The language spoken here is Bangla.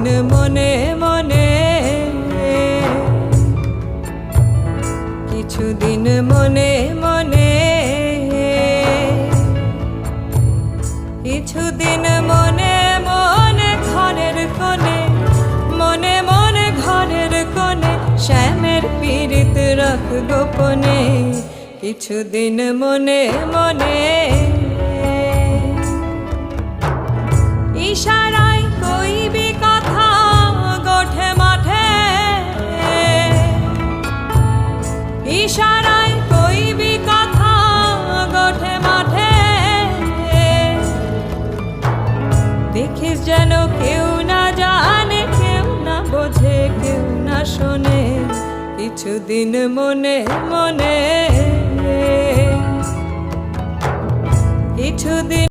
কিছুদিন মনে মনে, কিছুদিন মনে মনে, কিছুদিন মনে মনে ঘরের কোণে, মনে মনে ঘরের কোণে শ্যামের পীড়িত রাখ গোপনে। কিছুদিন মনে মনে ইশারায় কইবি কথা গোঠে মাঠে, ইশারায় কইবি কথা গোঠে মাঠে। দেখিস যেন কেউ না জানে, কেউ না বোঝে, কেউ না শোনে। কিছুদিন মনে মনে, কিছুদিন